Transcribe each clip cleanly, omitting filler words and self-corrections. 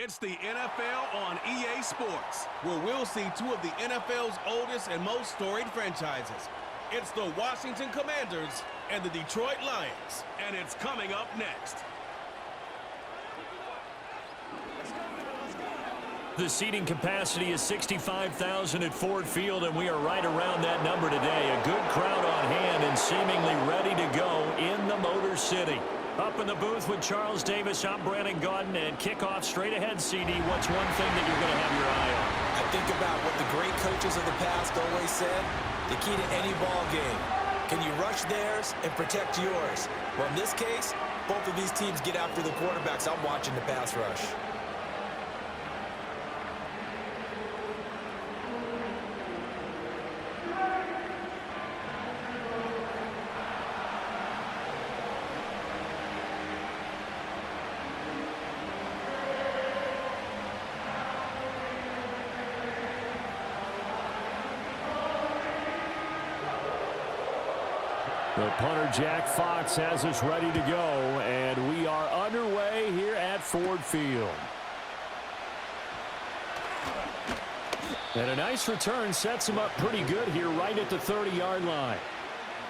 It's the NFL on EA Sports, where we'll see two of the NFL's oldest and most storied franchises. It's the Washington Commanders and the Detroit Lions. And it's coming up next. The seating capacity is 65,000 at Ford Field, and we are right around that number today. A good crowd on hand and seemingly ready to go in the Motor City. Up in the booth with Charles Davis, I'm Brandon Gaudin, and kickoff straight ahead, CD. What's one thing that you're going to have your eye on? I think about what the great coaches of the past always said. The key to any ball game. Can you rush theirs and protect yours? Well, in this case, both of these teams get after the quarterbacks. I'm watching the pass rush. The punter, Jack Fox, has us ready to go, and we are underway here at Ford Field. And a nice return sets him up pretty good here right at the 30-yard line.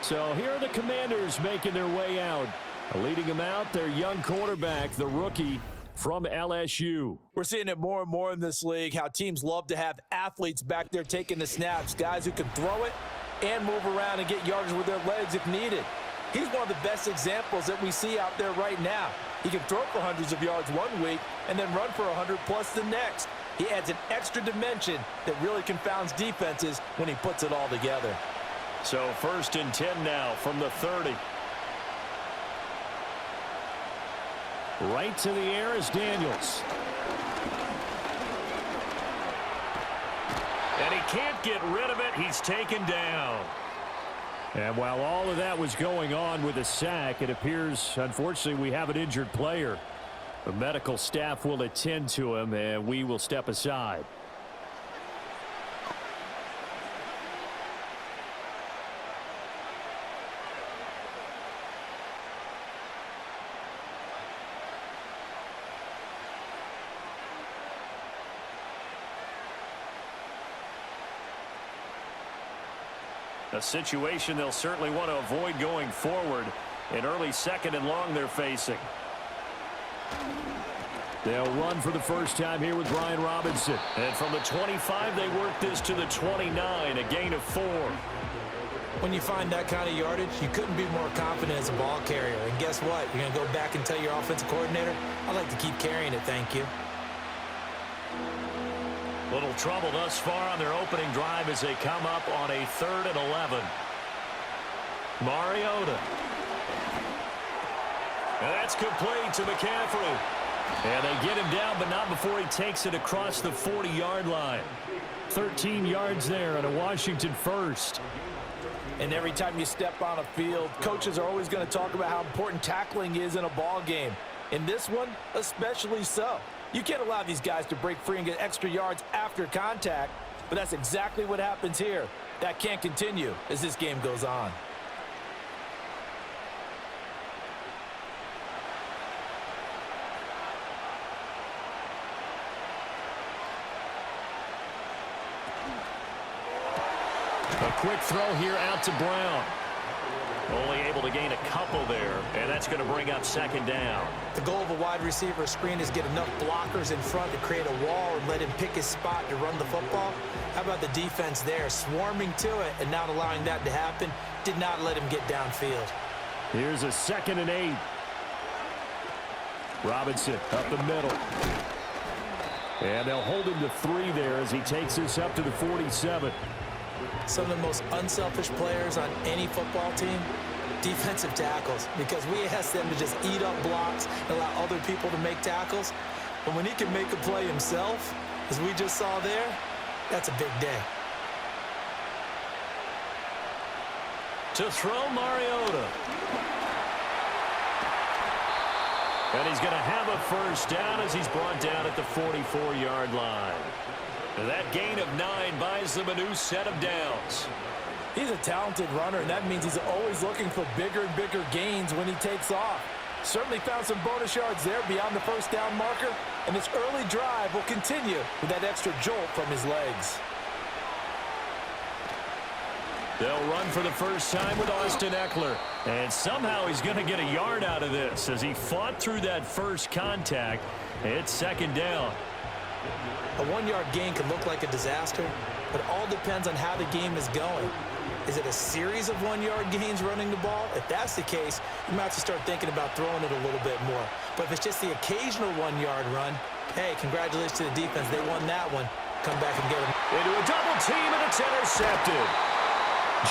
So here are the Commanders making their way out. Leading them out, their young quarterback, the rookie from LSU. We're seeing it more and more in this league, how teams love to have athletes back there taking the snaps, guys who can throw it and move around and get yardage with their legs if needed. He's one of the best examples that we see out there right now. He can throw for hundreds of yards one week and then run for 100+ the next. He adds an extra dimension that really confounds defenses when he puts it all together. So 1st and 10 now from the 30. Right to the air is Daniels. And he can't get rid of it. He's taken down. And while all of that was going on with a sack, it appears, unfortunately, we have an injured player. The medical staff will attend to him, and we will step aside. A situation they'll certainly want to avoid going forward. An early 2nd and long they're facing. They'll run for the first time here with Brian Robinson. And from the 25, they work this to the 29, a gain of 4. When you find that kind of yardage, you couldn't be more confident as a ball carrier. And guess what? You're going to go back and tell your offensive coordinator, I'd like to keep carrying it, thank you. Little trouble thus far on their opening drive as they come up on a 3rd and 11. Mariota. And that's complete to McCaffrey. And they get him down, but not before he takes it across the 40-yard line. 13 yards there and a Washington first. And every time you step on a field, coaches are always going to talk about how important tackling is in a ball game. In this one, especially so. You can't allow these guys to break free and get extra yards after contact, but that's exactly what happens here. That can't continue as this game goes on. A quick throw here out to Brown. Only able to gain a couple there, and that's going to bring up 2nd down. The goal of a wide receiver screen is get enough blockers in front to create a wall and let him pick his spot to run the football. How about the defense there, swarming to it and not allowing that to happen? Did not let him get downfield. Here's a 2nd and 8. Robinson up the middle. And they'll hold him to 3 there as he takes this up to the 47. Some of the most unselfish players on any football team, defensive tackles, because we ask them to just eat up blocks and allow other people to make tackles. But when he can make a play himself, as we just saw there, that's a big day. To throw, Mariota. And he's going to have a first down as he's brought down at the 44-yard line. That gain of 9 buys them a new set of downs. He's a talented runner, and that means he's always looking for bigger and bigger gains when he takes off. Certainly found some bonus yards there beyond the first down marker, and this early drive will continue with that extra jolt from his legs. They'll run for the first time with Austin Eckler. And somehow he's going to get a yard out of this as he fought through that first contact. It's second down. A 1-yard gain can look like a disaster, but it all depends on how the game is going. Is it a series of 1-yard gains running the ball? If that's the case, you might have to start thinking about throwing it a little bit more. But if it's just the occasional 1-yard run, hey, congratulations to the defense. They won that one. Come back and get them. Into a double team, and it's intercepted.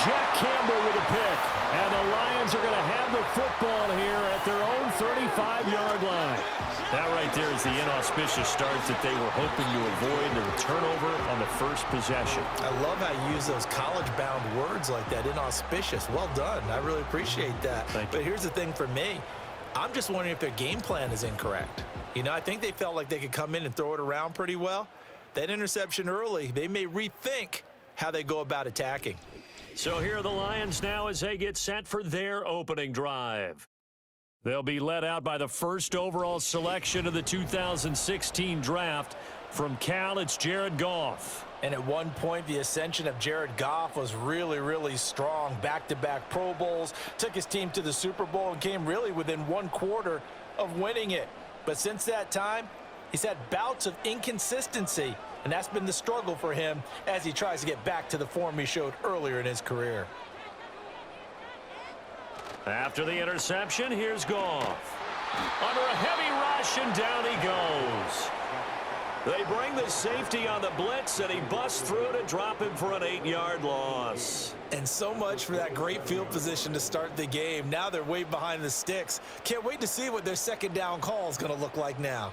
Jack Campbell with a pick, and the Lions are going to have the football here at their own 35-yard line. That right there is the inauspicious start that they were hoping to avoid, the turnover on the first possession. I love how you use those college-bound words like that, inauspicious. Well done. I really appreciate that. Thank you. But here's the thing for me. I'm just wondering if their game plan is incorrect. You know, I think they felt like they could come in and throw it around pretty well. That interception early, they may rethink how they go about attacking. So here are the Lions now as they get set for their opening drive. They'll be led out by the first overall selection of the 2016 draft. From Cal, it's Jared Goff. And at one point, the ascension of Jared Goff was really, really strong. Back-to-back Pro Bowls, took his team to the Super Bowl and came really within 1 quarter of winning it. But since that time, he's had bouts of inconsistency. And that's been the struggle for him as he tries to get back to the form he showed earlier in his career. After the interception, here's Goff. Under a heavy rush, and down he goes. They bring the safety on the blitz, and he busts through to drop him for an 8-yard loss. And so much for that great field position to start the game. Now they're way behind the sticks. Can't wait to see what their second down call is going to look like now.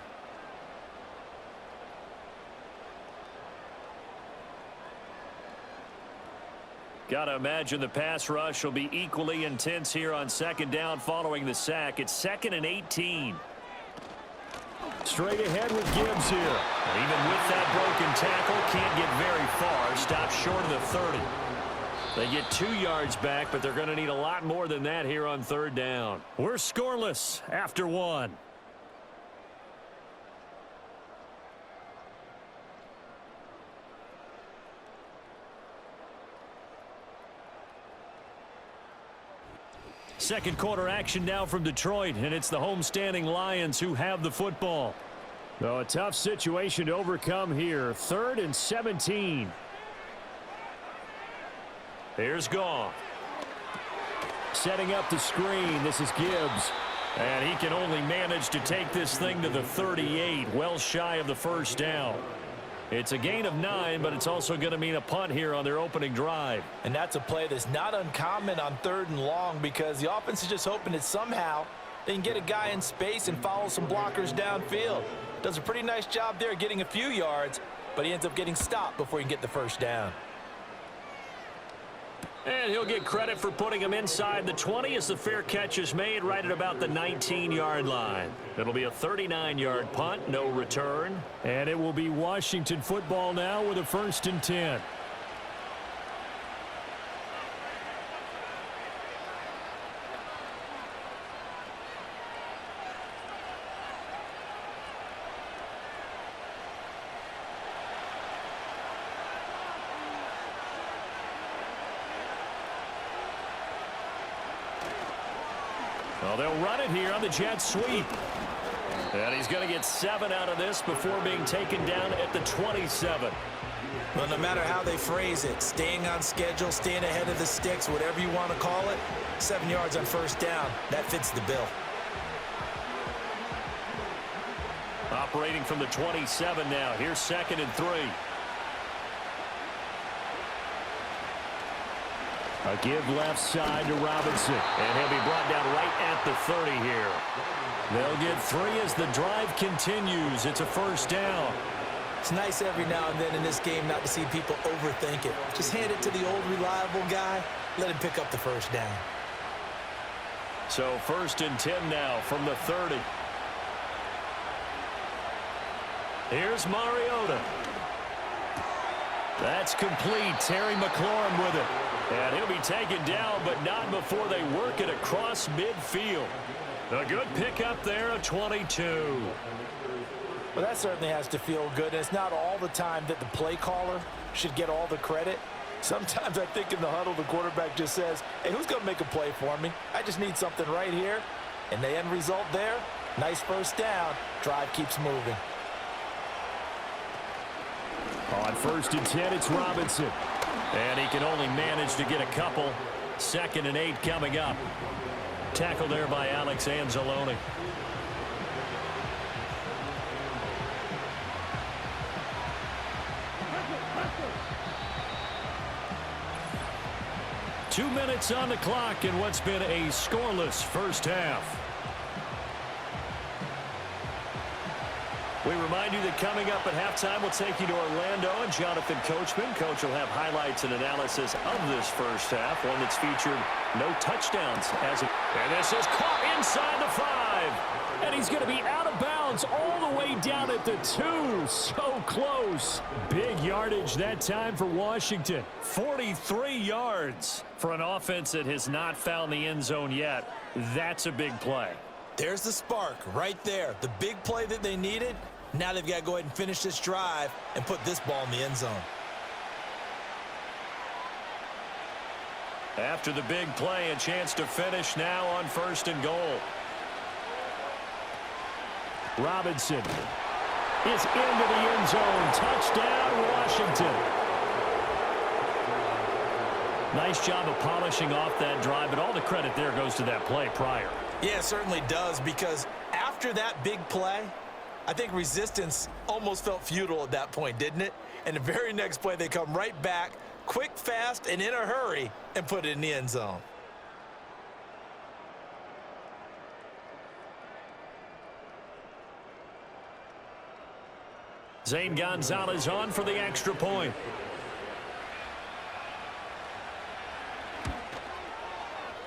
Got to imagine the pass rush will be equally intense here on second down following the sack. It's 2nd and 18. Straight ahead with Gibbs here. And even with that broken tackle, can't get very far. Stops short of the 30. They get 2 yards back, but they're going to need a lot more than that here on third down. We're scoreless after 1. Second quarter action now from Detroit, and it's the homestanding Lions who have the football. So a tough situation to overcome here. 3rd and 17. Here's Goff. Setting up the screen. This is Gibbs. And he can only manage to take this thing to the 38, well shy of the first down. It's a gain of 9, but it's also going to mean a punt here on their opening drive. And that's a play that's not uncommon on 3rd and long because the offense is just hoping that somehow they can get a guy in space and follow some blockers downfield. Does a pretty nice job there getting a few yards, but he ends up getting stopped before he can get the first down. And he'll get credit for putting him inside the 20 as the fair catch is made right at about the 19-yard line. It'll be a 39-yard punt, no return. And it will be Washington football now with a 1st and 10. Well, they'll run it here on the jet sweep. And he's going to get 7 out of this before being taken down at the 27. Well, no matter how they phrase it, staying on schedule, staying ahead of the sticks, whatever you want to call it, 7 yards on first down, that fits the bill. Operating from the 27 now. Here's 2nd and 3. A give left side to Robinson. And he'll be brought down right at the 30 here. They'll get 3 as the drive continues. It's a first down. It's nice every now and then in this game not to see people overthink it. Just hand it to the old reliable guy. Let him pick up the first down. So 1st and 10 now from the 30. Here's Mariota. That's complete. Terry McLaurin with it. And he'll be taken down, but not before they work it across midfield. A good pickup there, a 22. Well, that certainly has to feel good, and it's not all the time that the play caller should get all the credit. Sometimes I think in the huddle, the quarterback just says, hey, who's going to make a play for me? I just need something right here. And the end result there, nice first down. Drive keeps moving. On 1st and 10, it's Robinson. And he can only manage to get a couple. 2nd and 8 coming up. Tackle there by Alex Anzalone. Two minutes on the clock in what's been a scoreless first half. We remind you that coming up at halftime, we'll take you to Orlando and Jonathan Coachman. Coach will have highlights and analysis of this first half, one that's featured no touchdowns. And this is caught inside the 5. And he's going to be out of bounds all the way down at the 2. So close. Big yardage that time for Washington. 43 yards for an offense that has not found the end zone yet. That's a big play. There's the spark right there. The big play that they needed. Now they've got to go ahead and finish this drive and put this ball in the end zone. After the big play, a chance to finish now on 1st and goal. Robinson is into the end zone. Touchdown, Washington. Nice job of polishing off that drive, but all the credit there goes to that play prior. Yeah, it certainly does, because after that big play, I think resistance almost felt futile at that point, didn't it? And the very next play, they come right back, quick, fast, and in a hurry, and put it in the end zone. Zane Gonzalez on for the extra point.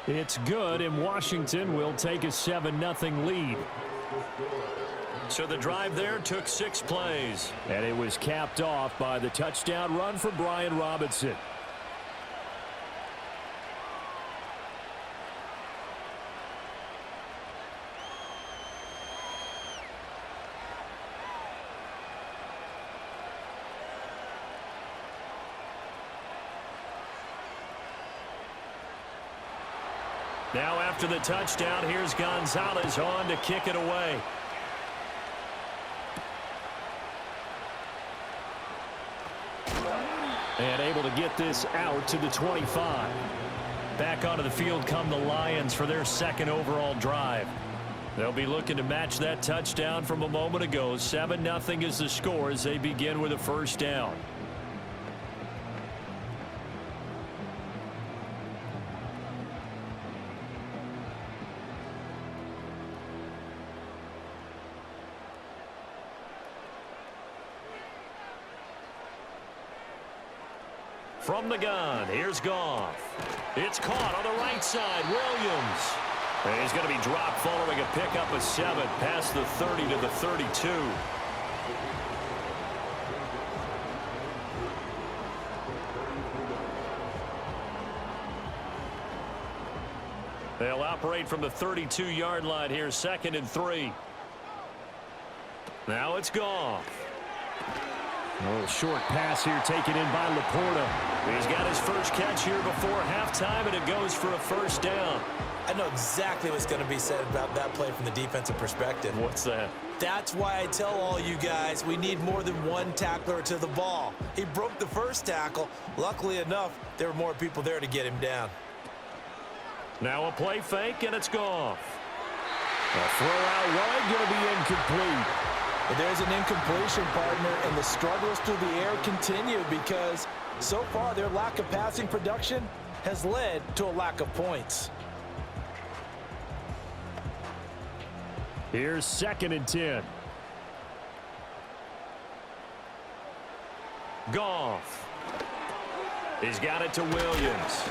It's good, and Washington will take a 7-0 lead. So the drive there took 6 plays. And it was capped off by the touchdown run for Brian Robinson. Now after the touchdown, here's Gonzalez on to kick it away. And able to get this out to the 25. Back onto the field come the Lions for their 2nd overall drive. They'll be looking to match that touchdown from a moment ago. 7-0 is the score as they begin with a first down. From the gun, here's Goff. It's caught on the right side, Williams. And he's going to be dropped following a pickup of 7 past the 30 to the 32. They'll operate from the 32-yard line here, 2nd and 3. Now it's Goff. A little short pass here taken in by Laporta. He's got his first catch here before halftime, and it goes for a first down. I know exactly what's going to be said about that play from the defensive perspective. What's that? That's why I tell all you guys we need more than one tackler to the ball. He broke the first tackle. Luckily enough, there were more people there to get him down. Now a play fake, and it's Goff. A throw out wide, going to be incomplete. But there's an incompletion, partner, and the struggles through the air continue because so far their lack of passing production has led to a lack of points. Here's 2nd and 10. Goff. He's got it to Williams.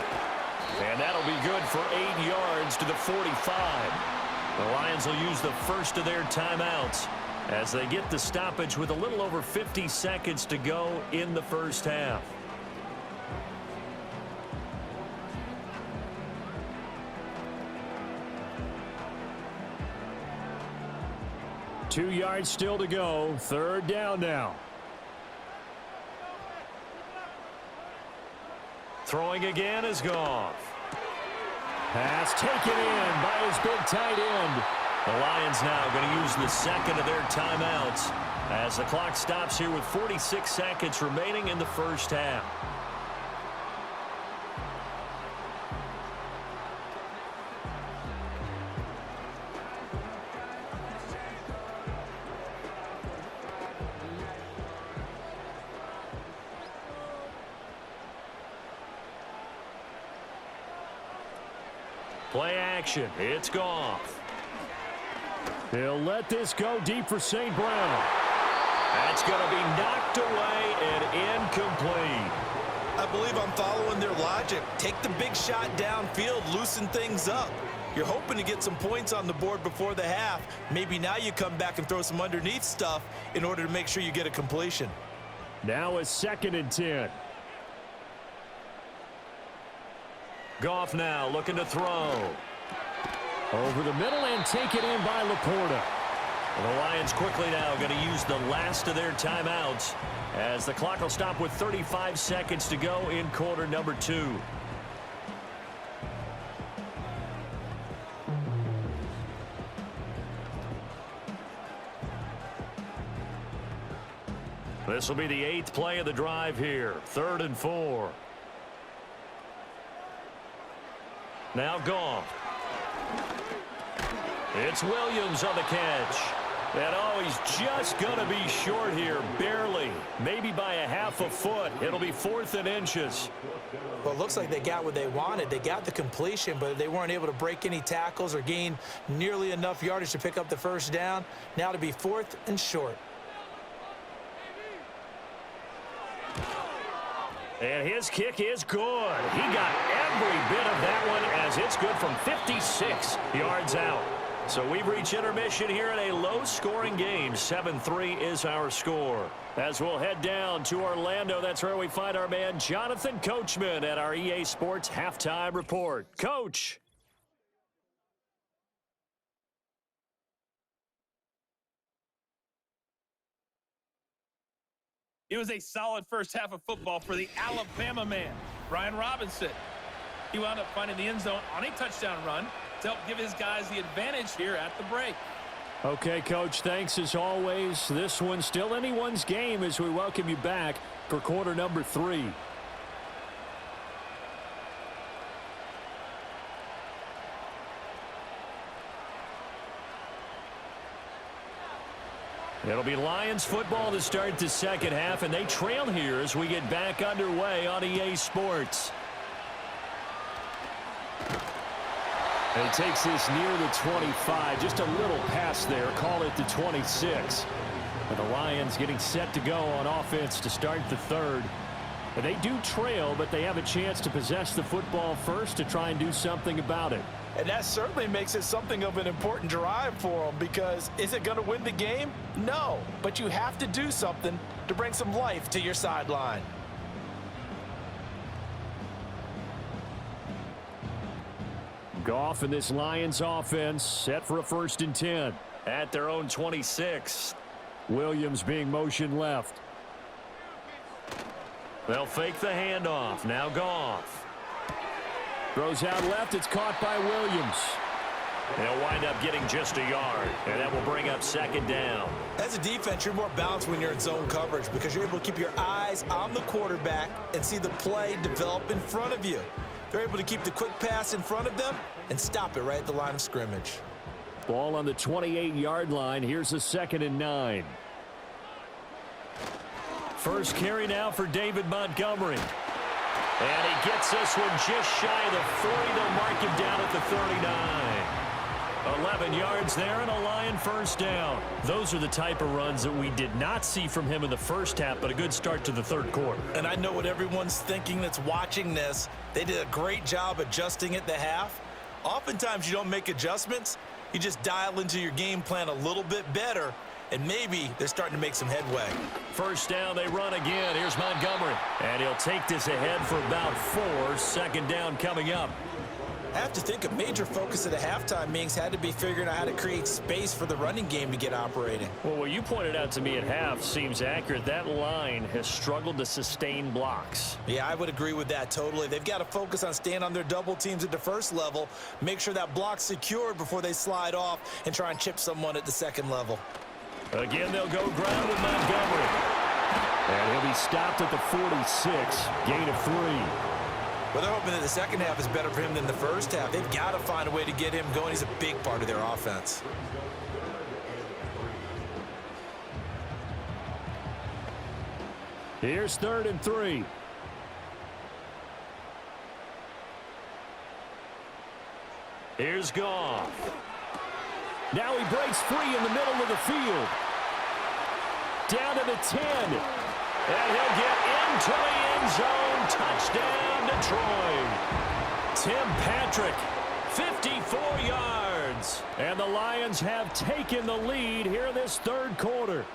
And that'll be good for 8 yards to the 45. The Lions will use the first of their timeouts as they get the stoppage with a little over 50 seconds to go in the first half. 2 yards still to go. Third down now. Throwing again is Goff. Pass taken in by his big tight end. The Lions now going to use the second of their timeouts as the clock stops here with 46 seconds remaining in the first half. Play action. It's Goff. He'll let this go deep for St. Brown. That's going to be knocked away and incomplete. I believe I'm following their logic. Take the big shot downfield, loosen things up. You're hoping to get some points on the board before the half. Maybe now you come back and throw some underneath stuff in order to make sure you get a completion. Now a 2nd and 10. Goff now looking to throw. Over the middle and taken in by Laporta. The Lions quickly now going to use the last of their timeouts as the clock will stop with 35 seconds to go in quarter number 2. This will be the 8th play of the drive here. 3rd and 4. Now Goff. It's Williams on the catch. And oh, he's just going to be short here, barely. Maybe by a half a foot. It'll be 4th and inches. Well, it looks like they got what they wanted. They got the completion, but they weren't able to break any tackles or gain nearly enough yardage to pick up the first down. Now to be 4th and short. And his kick is good. He got every bit of that one as it's good from 56 yards out. So we've reached intermission here in a low-scoring game. 7-3 is our score. As we'll head down to Orlando, that's where we find our man Jonathan Coachman at our EA Sports Halftime Report. Coach. It was a solid first half of football for the Alabama man, Brian Robinson. He wound up finding the end zone on a touchdown run to help give his guys the advantage here at the break. Okay, Coach, thanks as always. This one's still anyone's game as we welcome you back for quarter number 3. It'll be Lions football to start the second half, and they trail here as we get back underway on EA Sports. And he takes this near the 25, just a little pass there, call it the 26. And the Lions getting set to go on offense to start the third. And they do trail, but they have a chance to possess the football first to try and do something about it. And that certainly makes it something of an important drive for them, because is it going to win the game? No, but you have to do something to bring some life to your sideline. Goff and this Lions offense set for a 1st and 10 at their own 26. Williams being motion left. They'll fake the handoff. Now Goff. Throws out left. It's caught by Williams. They'll wind up getting just a yard, and that will bring up 2nd down. As a defense, you're more balanced when you're in zone coverage because you're able to keep your eyes on the quarterback and see the play develop in front of you. They're able to keep the quick pass in front of them and stop it right at the line of scrimmage. Ball on the 28-yard line. Here's a 2nd and 9. First carry now for David Montgomery. And he gets this one just shy of the 40. They'll mark him down at the 39. 11 yards there and a Lion first down. Those are the type of runs that we did not see from him in the first half, but a good start to the third quarter. And I know what everyone's thinking that's watching this. They did a great job adjusting at the half. Oftentimes you don't make adjustments. You just dial into your game plan a little bit better, and maybe they're starting to make some headway. First down, they run again. Here's Montgomery. And he'll take this ahead for about 4. 2nd down coming up. I have to think a major focus of the halftime meetings had to be figuring out how to create space for the running game to get operating. Well, what you pointed out to me at half seems accurate. That line has struggled to sustain blocks. Yeah, I would agree with that totally. They've got to focus on staying on their double teams at the first level, make sure that block's secured before they slide off and try and chip someone at the second level. Again, they'll go ground with Montgomery. And he'll be stopped at the 46, gain of 3. Well, they're hoping that the second half is better for him than the first half. They've got to find a way to get him going. He's a big part of their offense. Here's 3rd and 3. Here's Goff. Now he breaks free in the middle of the field. Down to the 10. And he'll get into the end zone. Touchdown, Detroit. Tim Patrick, 54 yards. And the Lions have taken the lead here in this 3rd quarter.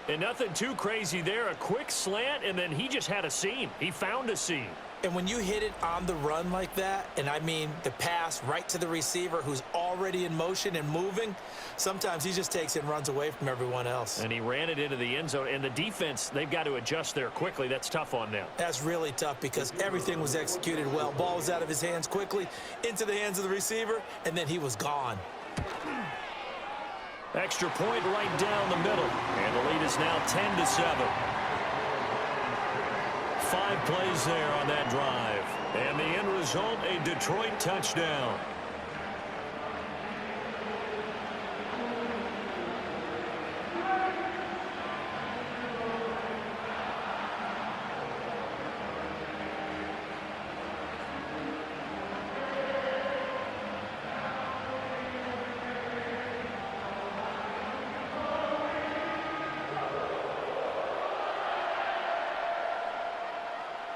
And nothing too crazy there. A quick slant, and then he just had a seam. He found a seam. And when you hit it on the run like that, and I mean the pass right to the receiver who's already in motion and moving, sometimes he just takes it and runs away from everyone else. And he ran it into the end zone. And the defense, they've got to adjust there quickly. That's tough on them. That's really tough because everything was executed well. Ball was out of his hands quickly, into the hands of the receiver, and then he was gone. Extra point right down the middle. And the lead is now 10-7. 5 plays there on that drive. And the end result, a Detroit touchdown.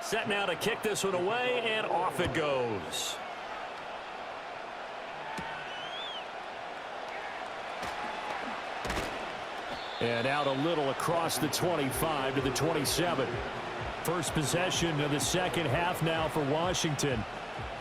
Set now to kick this one away, and off it goes. And out a little across the 25 to the 27. First possession of the second half now for Washington.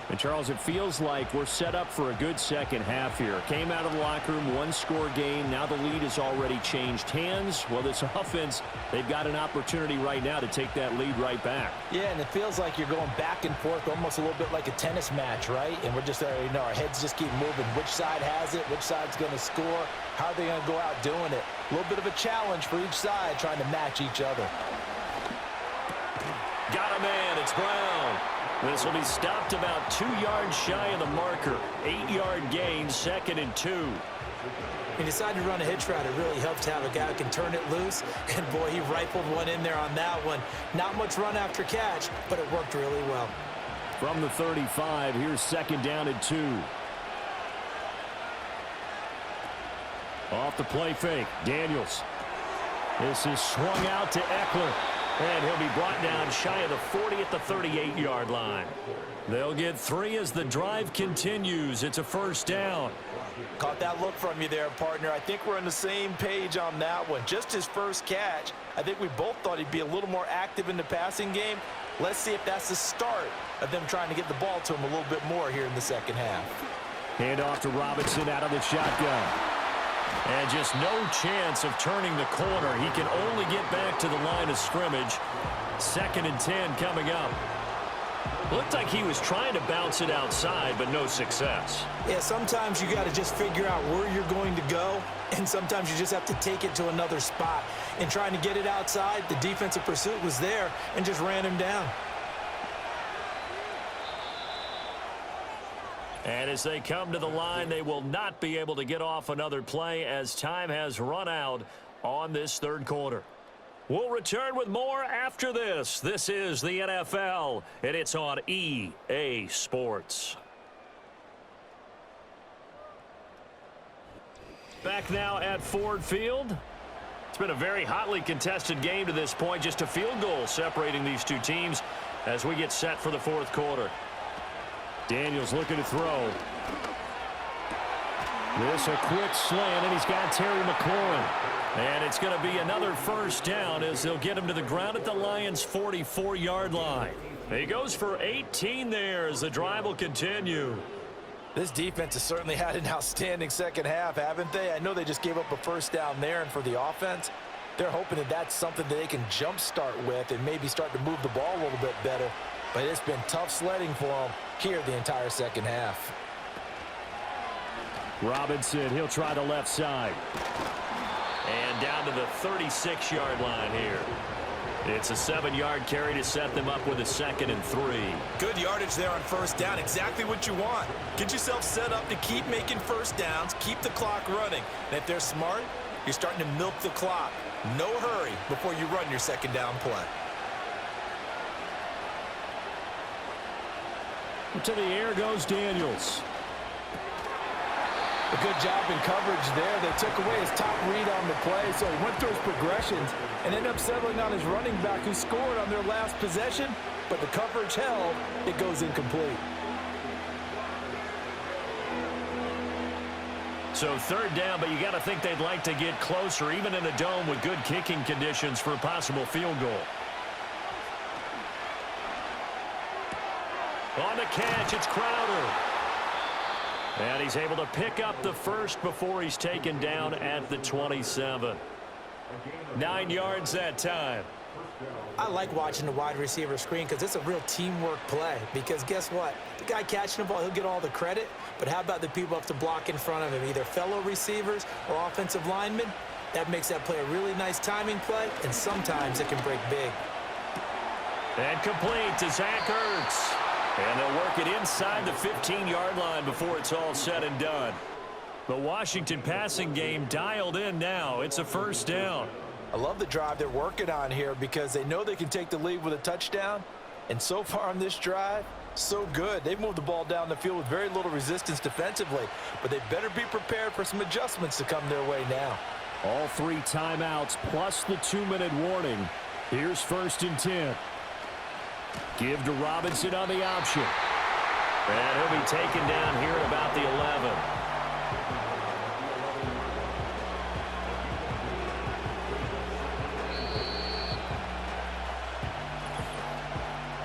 And, Charles, it feels like we're set up for a good second half here. Came out of the locker room, one-score game. Now the lead has already changed hands. Well, this offense, they've got an opportunity right now to take that lead right back. Yeah, and it feels like you're going back and forth almost a little bit like a tennis match, right? And we're just, our heads just keep moving. Which side has it? Which side's going to score? How are they going to go out doing it? A little bit of a challenge for each side trying to match each other. Got a man. It's Brown. This will be stopped about 2 yards shy of the marker. 8-yard gain, 2nd and 2. He decided to run a hitch route. It really helps to have a guy who can turn it loose. And, boy, he rifled one in there on that one. Not much run after catch, but it worked really well. From the 35, here's 2nd down and 2. Off the play fake, Daniels. This is swung out to Eckler. And he'll be brought down shy of the 40 at the 38-yard line. They'll get 3 as the drive continues. It's a first down. Caught that look from you there, partner. I think we're on the same page on that one. Just his first catch. I think we both thought he'd be a little more active in the passing game. Let's see if that's the start of them trying to get the ball to him a little bit more here in the second half. Hand off to Robinson out of the shotgun. And just no chance of turning the corner. He can only get back to the line of scrimmage. 2nd and 10 coming up. Looked like he was trying to bounce it outside, but no success. Yeah, sometimes you got to just figure out where you're going to go, and sometimes you just have to take it to another spot. And trying to get it outside, the defensive pursuit was there and just ran him down. And as they come to the line, they will not be able to get off another play as time has run out on this 3rd quarter. We'll return with more after this. This is the NFL, and it's on EA Sports. Back now at Ford Field. It's been a very hotly contested game to this point. Just a field goal separating these two teams as we get set for the 4th quarter. Daniels looking to throw. This a quick slant, and he's got Terry McLaurin. And it's going to be another first down as they'll get him to the ground at the Lions' 44-yard line. He goes for 18 there as the drive will continue. This defense has certainly had an outstanding second half, haven't they? I know they just gave up a first down there, and for the offense, they're hoping that that's something that they can jumpstart with and maybe start to move the ball a little bit better. But it's been tough sledding for them here the entire second half. Robinson, he'll try the left side. And down to the 36-yard line here. It's a 7-yard carry to set them up with a 2nd and 3. Good yardage there on first down. Exactly what you want. Get yourself set up to keep making first downs, keep the clock running. And if they're smart, you're starting to milk the clock. No hurry before you run your second down play. To the air goes Daniels. A good job in coverage there. They took away his top read on the play, so he went through his progressions and ended up settling on his running back who scored on their last possession, but the coverage held. It goes incomplete. So 3rd down, but you got to think they'd like to get closer, even in a dome with good kicking conditions for a possible field goal. On the catch, it's Crowder. And he's able to pick up the first before he's taken down at the 27. 9 yards that time. I like watching the wide receiver screen because it's a real teamwork play. Because guess what? The guy catching the ball, he'll get all the credit. But how about the people up to block in front of him, either fellow receivers or offensive linemen? That makes that play a really nice timing play, and sometimes it can break big. And complete to Zach Ertz. And they'll work it inside the 15-yard line before it's all said and done. The Washington passing game dialed in now. It's a first down. I love the drive they're working on here because they know they can take the lead with a touchdown. And so far on this drive, so good. They've moved the ball down the field with very little resistance defensively. But they better be prepared for some adjustments to come their way now. All 3 timeouts plus the 2-minute warning. Here's 1st and 10. Give to Robinson on the option. And he'll be taken down here at about the 11.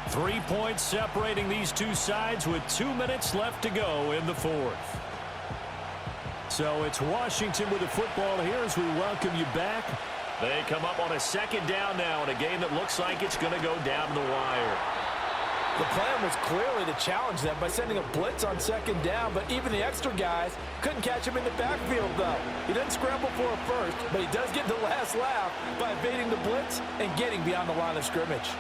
Three points separating these two sides with 2 minutes left to go in the 4th. So it's Washington with the football here as we welcome you back. They come up on a 2nd down now in a game that looks like it's going to go down the wire. The plan was clearly to challenge them by sending a blitz on 2nd down, but even the extra guys couldn't catch him in the backfield, though. He didn't scramble for a first, but he does get the last laugh by evading the blitz and getting beyond the line of scrimmage.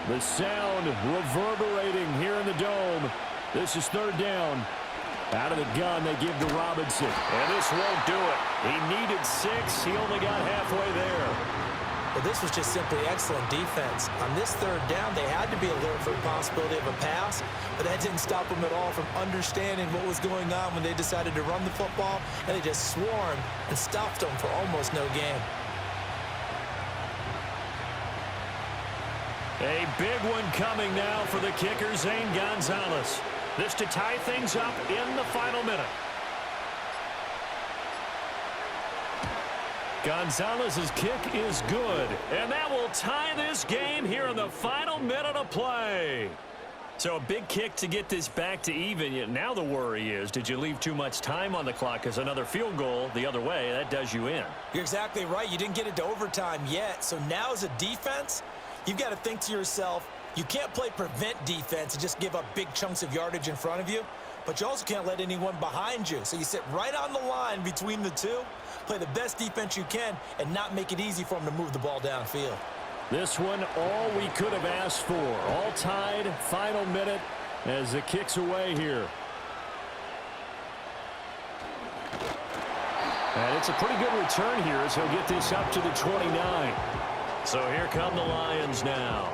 The sound reverberating here in the dome. This is 3rd down. Out of the gun, they give to Robinson. And this won't do it. He needed 6. He only got halfway there. Well, this was just simply excellent defense. On this 3rd down, they had to be alert for the possibility of a pass, but that didn't stop them at all from understanding what was going on when they decided to run the football, and they just swarmed and stopped them for almost no gain. A big one coming now for the kicker, Zane Gonzalez. This to tie things up in the final minute. Gonzalez's kick is good, and that will tie this game here in the final minute of play. So a big kick to get this back to even. Yet now the worry is, did you leave too much time on the clock? Because another field goal the other way, that does you in. You're exactly right. You didn't get it to overtime yet. So now as a defense, you've got to think to yourself, you can't play prevent defense and just give up big chunks of yardage in front of you, but you also can't let anyone behind you. So you sit right on the line between the two, play the best defense you can, and not make it easy for them to move the ball downfield. This one, all we could have asked for. All tied, final minute, as the kick's away here. And it's a pretty good return here as he'll get this up to the 29. So here come the Lions now.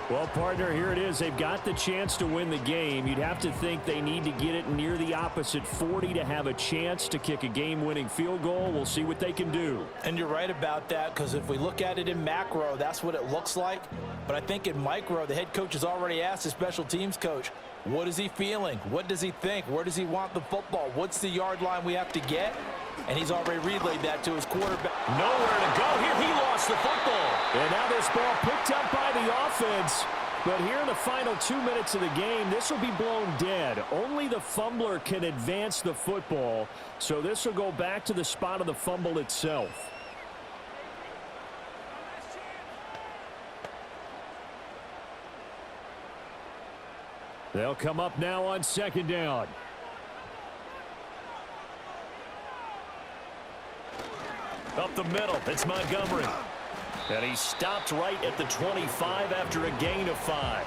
Well, partner, here it is. They've got the chance to win the game. You'd have to think they need to get it near the opposite 40 to have a chance to kick a game-winning field goal. We'll see what they can do. And you're right about that, because if we look at it in macro, that's what it looks like. But I think in micro, the head coach has already asked the special teams coach, what is he feeling? What does he think? Where does he want the football? What's the yard line we have to get? And he's already relayed that to his quarterback. Nowhere to go here. He lost the football. And now this ball picked up by the the offense. But here in the final 2 minutes of the game, this will be blown dead. Only the fumbler can advance the football, so this will go back to the spot of the fumble itself. They'll come up now on second down. Up the middle, it's Montgomery. And he stopped right at the 25 after a gain of 5.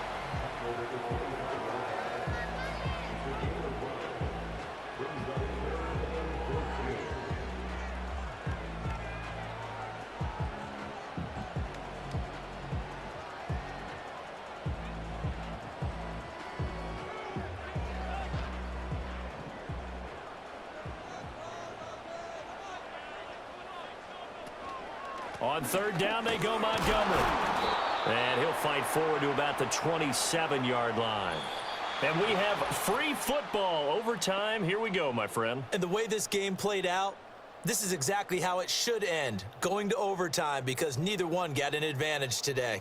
On third down, they go Montgomery. And he'll fight forward to about the 27-yard line. And we have free football. Overtime, here we go, my friend. And the way this game played out, this is exactly how it should end, going to overtime, because neither one got an advantage today.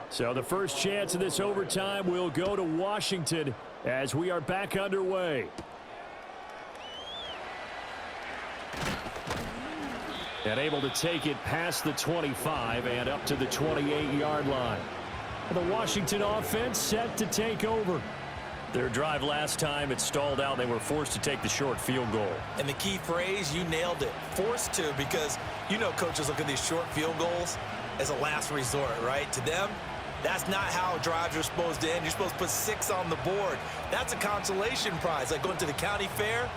So the first chance of this overtime will go to Washington as we are back underway. And able to take it past the 25 and up to the 28-yard line. The Washington offense set to take over. Their drive last time, it stalled out. They were forced to take the short field goal. And the key phrase, you nailed it. Forced to, because you know coaches look at these short field goals as a last resort, right? To them, that's not how drives are supposed to end. You're supposed to put 6 on the board. That's a consolation prize. Like going to the county fair,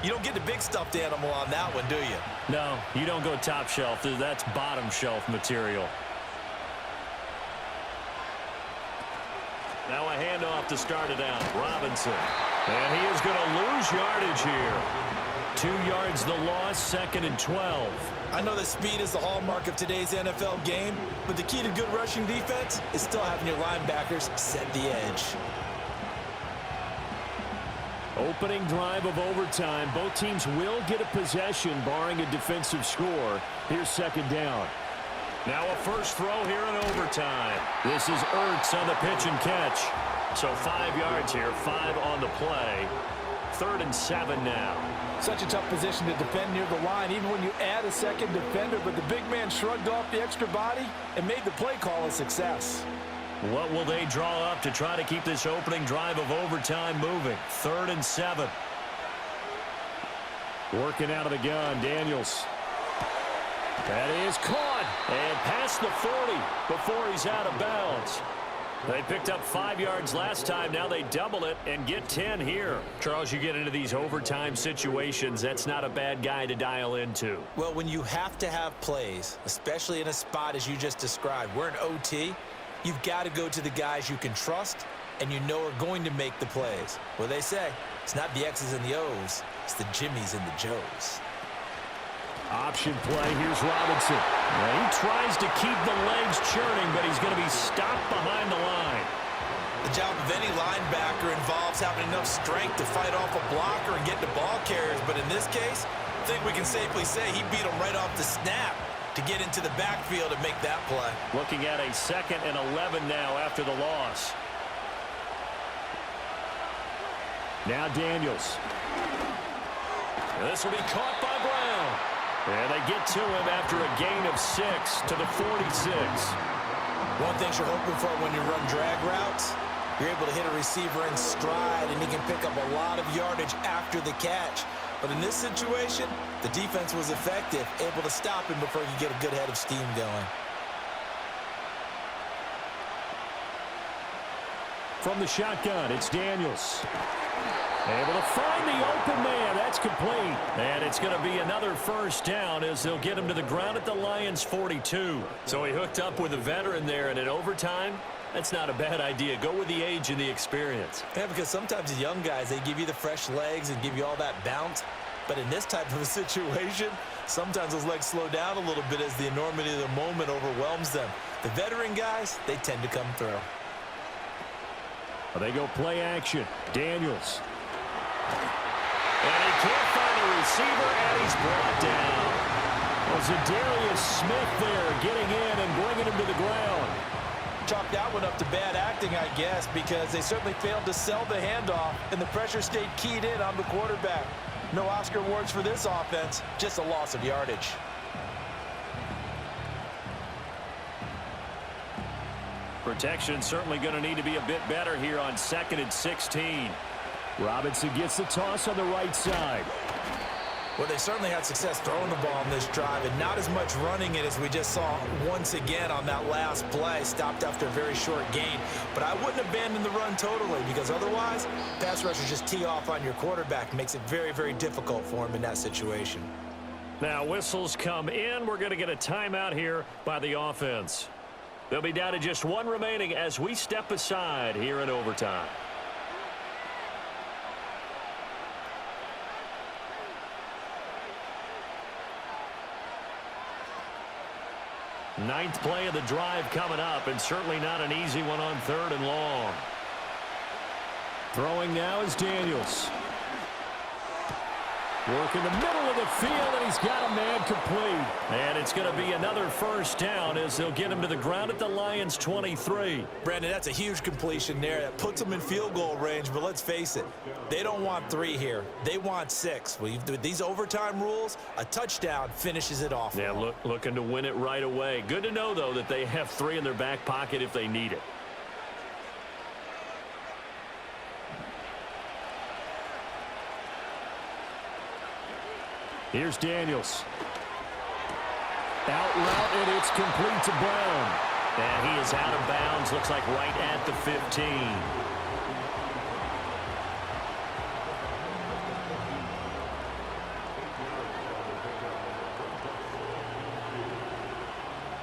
you don't get the big stuffed animal on that one, do you? No, you don't go top shelf. That's bottom shelf material. Now a handoff to start it out. Robinson. And he is going to lose yardage here. 2 yards the loss, 2nd and 12. I know that speed is the hallmark of today's NFL game, but the key to good rushing defense is still having your linebackers set the edge. Opening drive of overtime. Both teams will get a possession, barring a defensive score. Here's second down. Now a first throw here in overtime. This is Ertz on the pitch and catch. So 5 yards here, 5 on the play. 3rd and 7 now. Such a tough position to defend near the line, even when you add a second defender, but the big man shrugged off the extra body and made the play call a success. What will they draw up to try to keep this opening drive of overtime moving? 3rd and 7. Working out of the gun, Daniels. That is caught and past the 40 before he's out of bounds. They picked up 5 yards last time. Now they double it and get 10 here. Charles, you get into these overtime situations, that's not a bad guy to dial into. Well, when you have to have plays, especially in a spot as you just described, we're in OT, you've got to go to the guys you can trust and you know are going to make the plays. Well, they say it's not the X's and the O's, it's the Jimmies and the Joes. Option play, here's Robinson. And he tries to keep the legs churning, but he's going to be stopped behind the line. The job of any linebacker involves having enough strength to fight off a blocker and get the ball carriers, but in this case, I think we can safely say he beat him right off the snap to get into the backfield and make that play. Looking at a 2nd and 11 now after the loss. Now Daniels. And this will be caught by Brown. And they get to him after a gain of 6 to the 46. One thing you're hoping for when you run drag routes, you're able to hit a receiver in stride, and he can pick up a lot of yardage after the catch. But in this situation, the defense was effective, able to stop him before he could get a good head of steam going. from the shotgun. It's Daniels. Able to find the open man. That's complete. And it's going to be another first down as they'll get him to the ground at the Lions' 42. So he hooked up with a veteran there, and in overtime, that's not a bad idea. Go with the age and the experience. Yeah, because sometimes the young guys, they give you the fresh legs and give you all that bounce. But in this type of a situation, sometimes those legs slow down a little bit as the enormity of the moment overwhelms them. The veteran guys, they tend to come through. Well, they go play action. Daniels. And he can't find a receiver, and he's brought down. Well, Zadarius Smith there getting in and bringing him to the ground. Chalk that one up to bad acting, I guess, because they certainly failed to sell the handoff, and the pressure stayed keyed in on the quarterback. No Oscar awards for this offense, just a loss of yardage. Protection certainly going to need to be a bit better here on 2nd and 16. Robinson gets the toss on the right side. Well, they certainly had success throwing the ball on this drive, and not as much running it as we just saw once again on that last play. Stopped after a very short gain. But I wouldn't abandon the run totally, because otherwise, pass rushers just tee off on your quarterback. Makes it very, very difficult for him in that situation. Now whistles come in. We're going to get a timeout here by the offense. They'll be down to just one remaining as we step aside here in overtime. Ninth play of the drive coming up, and certainly not an easy one on 3rd and long. Throwing now is Daniels. Work in the middle of the field, and he's got a man complete. And it's going to be another first down as they'll get him to the ground at the Lions' 23. Brandon, that's a huge completion there. That puts them in field goal range, but let's face it, they don't want 3 here. They want 6. With these overtime rules, a touchdown finishes it off. Yeah, looking to win it right away. Good to know, though, that they have 3 in their back pocket if they need it. Here's Daniels. Out route, and it's complete to Brown. And he is out of bounds, looks like right at the 15.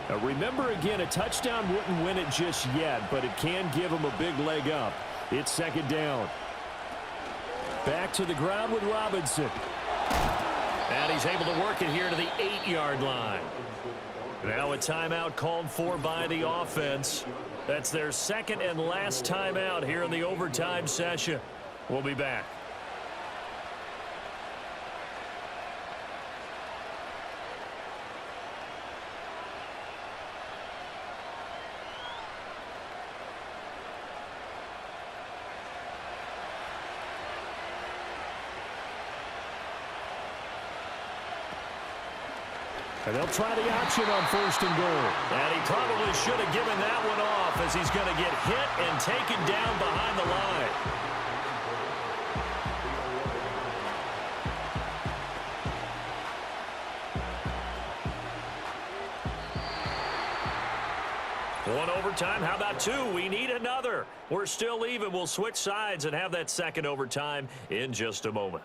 Now remember, again, a touchdown wouldn't win it just yet, but it can give him a big leg up. It's 2nd down. Back to the ground with Robinson. And he's able to work it here to the 8-yard line. Now a timeout called for by the offense. That's their 2nd and last timeout here in the overtime session. We'll be back. And they'll try the option on 1st and goal. And he probably should have given that one off as he's going to get hit and taken down behind the line. One overtime. How about 2? We need another. We're still even. We'll switch sides and have that 2nd overtime in just a moment.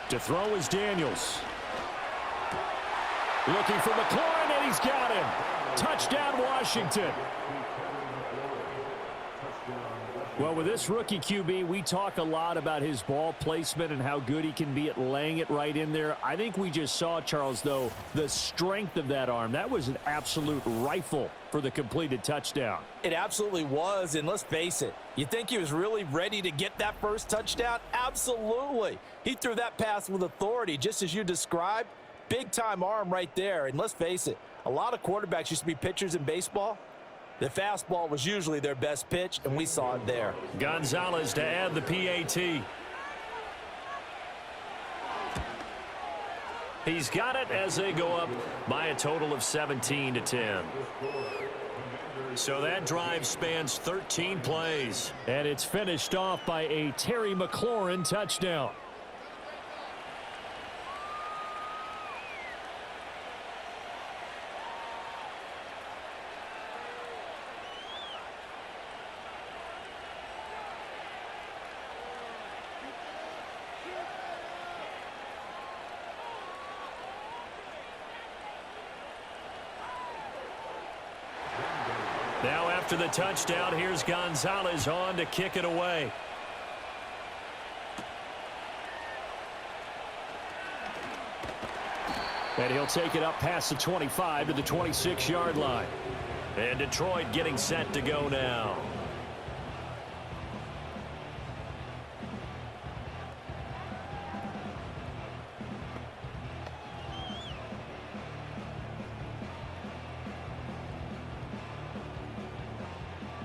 To throw is Daniels. Looking for McLaurin, and he's got him. Touchdown, Washington. Well, with this rookie QB, we talk a lot about his ball placement and how good he can be at laying it right in there. I think we just saw, Charles, though, the strength of that arm. That was an absolute rifle for the completed touchdown. It absolutely was, and let's face it, you think he was really ready to get that first touchdown? Absolutely. He threw that pass with authority, just as you described. Big-time arm right there, and let's face it, a lot of quarterbacks used to be pitchers in baseball. The fastball was usually their best pitch, and we saw it there. Gonzalez to add the PAT. He's got it as they go up by a total of 17-10. So that drive spans 13 plays. And it's finished off by a Terry McLaurin touchdown. Now after the touchdown, here's Gonzalez on to kick it away. And he'll take it up past the 25 to the 26-yard line. And Detroit getting set to go now.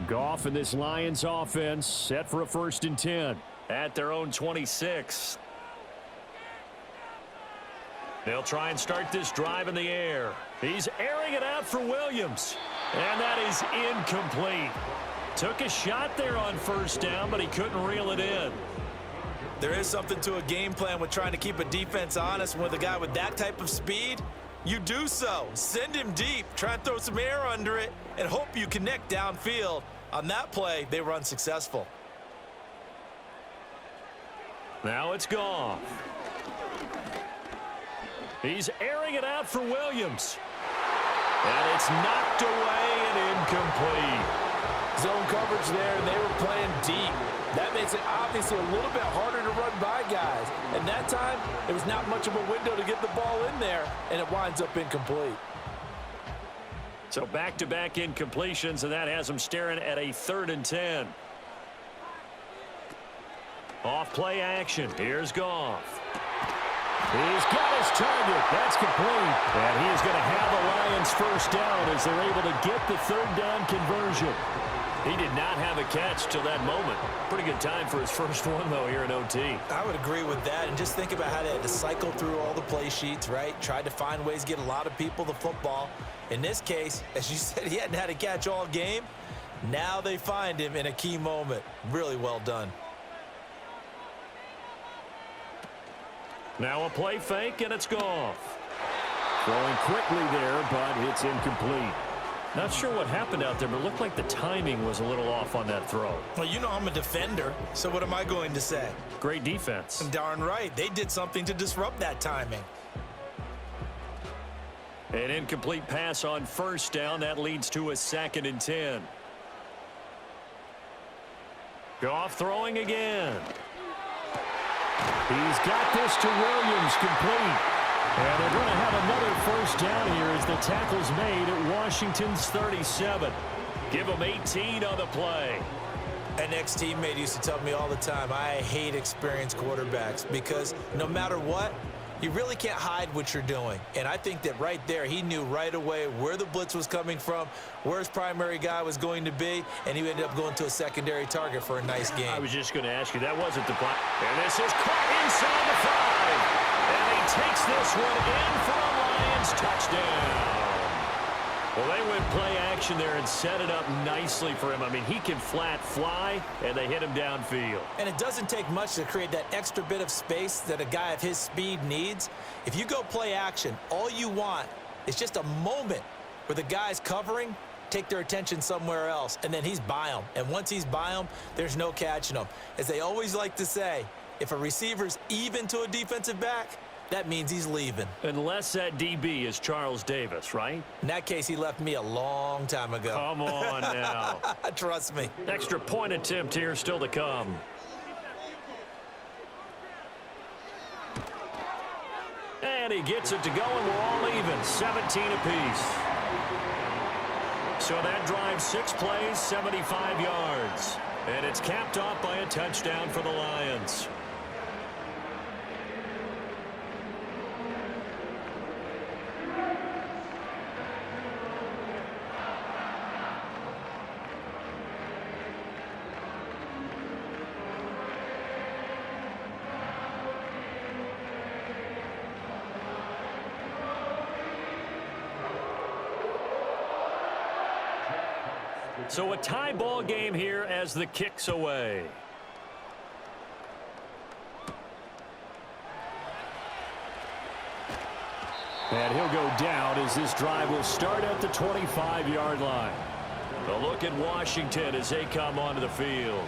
Goff and this Lions offense set for a 1st and 10. At their own 26. They'll try and start this drive in the air. He's airing it out for Williams. And that is incomplete. Took a shot there on 1st down, but he couldn't reel it in. There is something to a game plan with trying to keep a defense honest. With a guy with that type of speed, you do so. Send him deep, try and throw some air under it, and hope you connect downfield. On that play, they were unsuccessful. Now it's Goff. He's airing it out for Williams. And it's knocked away and incomplete. Zone coverage there, and they were playing deep. That makes it obviously a little bit harder to run by guys. And that time, there was not much of a window to get the ball in there, and it winds up incomplete. So back-to-back incompletions, and that has them staring at a 3rd and 10. Off play action. Here's Goff. He's got his target. That's complete. And he is going to have the Lions 1st down as they're able to get the 3rd down conversion. He did not have a catch till that moment. Pretty good time for his first one, though, here in OT. I would agree with that. And just think about how they had to cycle through all the play sheets, right? Tried to find ways to get a lot of people the football. In this case, as you said, he hadn't had a catch all game. Now they find him in a key moment. Really well done. Now a play fake, and it's Goff. Throwing quickly there, but it's incomplete. Not sure what happened out there, but it looked like the timing was a little off on that throw. Well, you know I'm a defender, so what am I going to say? Great defense. Darn right. They did something to disrupt that timing. An incomplete pass on 1st down. That leads to a 2nd and 10. Goff throwing again. He's got this to Williams, complete. And they're going to have another 1st down here as the tackle's made at Washington's 37. Give them 18 on the play. An ex-teammate used to tell me all the time, I hate experienced quarterbacks because no matter what, you really can't hide what you're doing. And I think that right there, he knew right away where the blitz was coming from, where his primary guy was going to be, and he ended up going to a secondary target for a nice game. I was just going to ask you, that wasn't the play. And this is caught inside the 5. And he takes this one in for a Lions touchdown. Well, they went play action there and set it up nicely for him. I mean, he can flat fly, and they hit him downfield. And it doesn't take much to create that extra bit of space that a guy of his speed needs. If you go play action, all you want is just a moment where the guy's covering, take their attention somewhere else, and then he's by him. And once he's by him, there's no catching him. As they always like to say, if a receiver's even to a defensive back, that means he's leaving. Unless that DB is Charles Davis, right? In that case, he left me a long time ago. Come on now. Trust me. Extra point attempt here still to come. And he gets it to go, and we're all even. 17 apiece. So that drives 6 plays, 75 yards. And it's capped off by a touchdown for the Lions. So a tie ball game here as the kick's away. And he'll go down as this drive will start at the 25-yard line. A look at Washington as they come onto the field.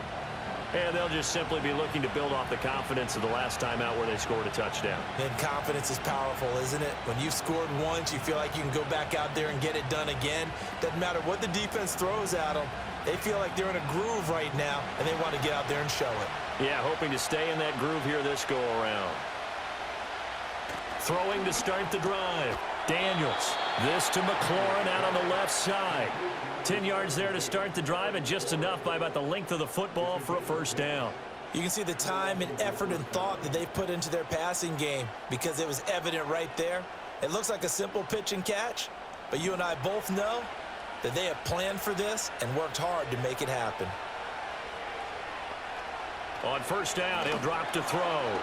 And they'll just simply be looking to build off the confidence of the last time out where they scored a touchdown. And confidence is powerful, isn't it? When you've scored once, you feel like you can go back out there and get it done again. Doesn't matter what the defense throws at them. They feel like they're in a groove right now, and they want to get out there and show it. Yeah, hoping to stay in that groove here this go-around. Throwing to start the drive. Daniels. This to McLaurin out on the left side. 10 yards there to start the drive, and just enough by about the length of the football for a first down. You can see the time and effort and thought that they've put into their passing game because it was evident right there. It looks like a simple pitch and catch, but you and I both know that they have planned for this and worked hard to make it happen. On first down, he'll drop to throw.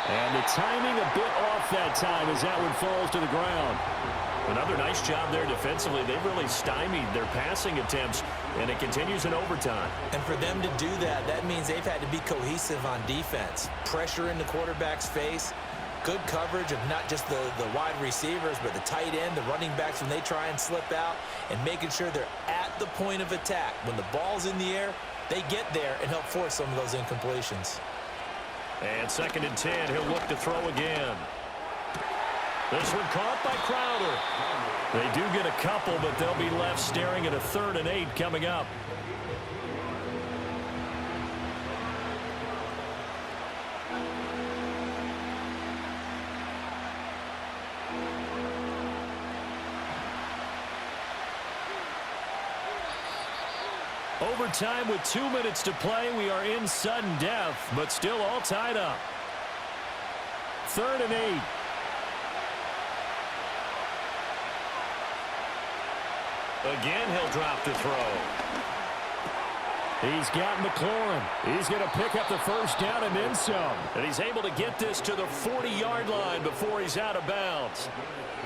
And the timing a bit off that time as that one falls to the ground. Another nice job there defensively. They've really stymied their passing attempts, and it continues in overtime. And for them to do that, that means they've had to be cohesive on defense. Pressure in the quarterback's face, good coverage of not just the wide receivers, but the tight end, the running backs when they try and slip out, and making sure they're at the point of attack. When the ball's in the air, they get there and help force some of those incompletions. And 2nd and 10, he'll look to throw again. This one caught by Crowder. They do get a couple, but they'll be left staring at a 3rd and 8 coming up. Overtime with 2 minutes to play. We are in sudden death, but still all tied up. 3rd and 8. Again, he'll drop to throw. He's got McLaurin. He's going to pick up the first down and then some. And he's able to get this to the 40-yard line before he's out of bounds.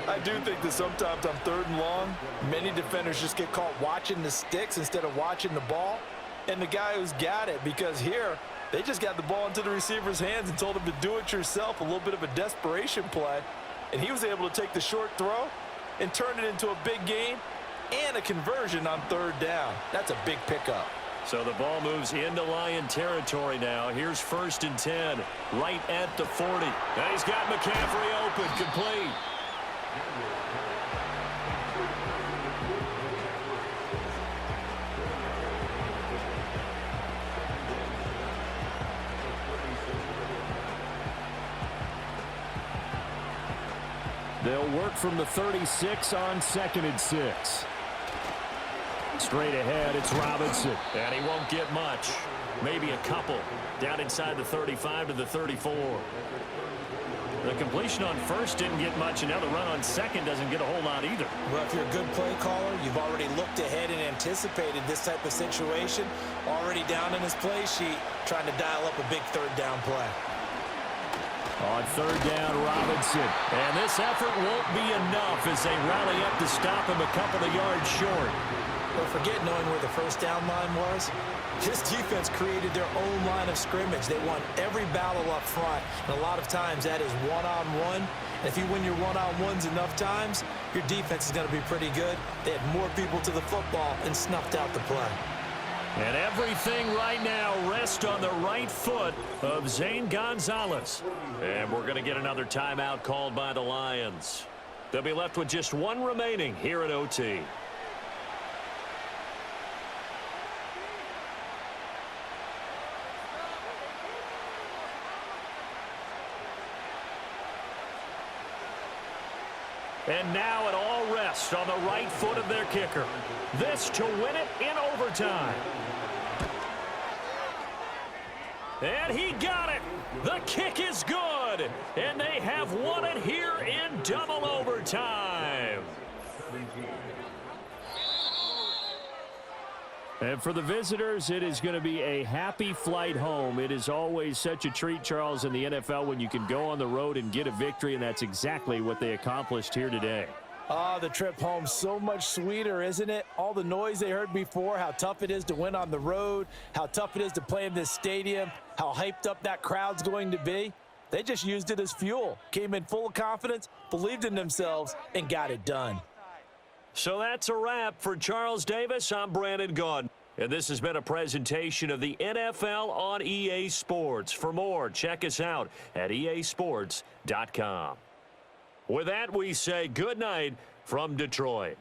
I do think that sometimes on 3rd and long, many defenders just get caught watching the sticks instead of watching the ball. And the guy who's got it, because here, they just got the ball into the receiver's hands and told him to do it yourself, a little bit of a desperation play. And he was able to take the short throw and turn it into a big gain and a conversion on 3rd down. That's a big pickup. So the ball moves into Lion territory now. Here's 1st and 10, right at the 40. And he's got McCaffrey open, complete. They'll work from the 36 on 2nd and 6. Straight ahead, it's Robinson. And he won't get much. Maybe a couple. Down inside the 35 to the 34. The completion on 1st didn't get much, and now the run on 2nd doesn't get a whole lot either. Well, if you're a good play caller, you've already looked ahead and anticipated this type of situation. Already down in his play sheet, trying to dial up a big 3rd down play. On 3rd down, Robinson. And this effort won't be enough as they rally up to stop him a couple of yards short. But forget knowing where the 1st down line was. This defense created their own line of scrimmage. They won every battle up front, and a lot of times that is one-on-one. And if you win your one-on-ones enough times, your defense is going to be pretty good. They had more people to the football and snuffed out the play. And everything right now rests on the right foot of Zane Gonzalez. And we're going to get another timeout called by the Lions. They'll be left with just one remaining here at OT. And now it all rests on the right foot of their kicker. This to win it in overtime. And he got it. The kick is good. And they have won it here in double overtime. And for the visitors, it is going to be a happy flight home. It is always such a treat, Charles, in the NFL when you can go on the road and get a victory, and that's exactly what they accomplished here today. Oh, the trip home, so much sweeter, isn't it? All the noise they heard before, how tough it is to win on the road, how tough it is to play in this stadium, how hyped up that crowd's going to be. They just used it as fuel, came in full of confidence, believed in themselves, and got it done. So that's a wrap. For Charles Davis, I'm Brandon Gaudin. And this has been a presentation of the NFL on EA Sports. For more, check us out at easports.com. With that, we say good night from Detroit.